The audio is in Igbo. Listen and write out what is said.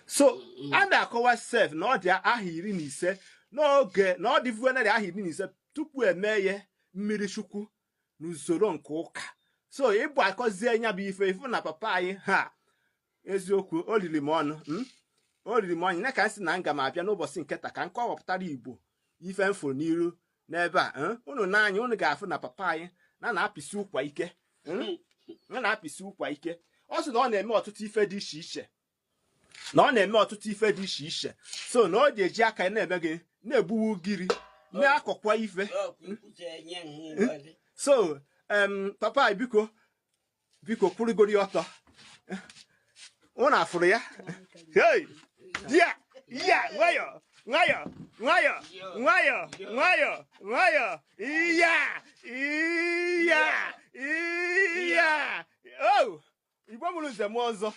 So and akọwa self na ọ dị aha 15 n'oge na ọ dị vuenarị aha 15 tupu emeye mmiri chukwu n'usoro nke ụka. So ịbụ akọzie nya bụ ife na papa anyị ha eziokwu olili m ọnụ olili m ọnụ ka nsị na nga m abịa n'ụbọchị nketa ka nkọwapụtara Igbo ife mfo n'iru n'ebe a unu n'anya unu ga-afụ na papa anyị na-apịsị ụkwa ike na-apịsị ụkwa ike. Ọ sị na ọ na-eme ọtụtụ ife dị iche iche so na ọ ga-eji aka na-eme gị na-egbuwu ugiri na-akọkwa ife. So papa biko kwurigori ọtọ unu afụrụ ya hey ya nwayọ iya oh Igbo mụrụ nze m ọzọ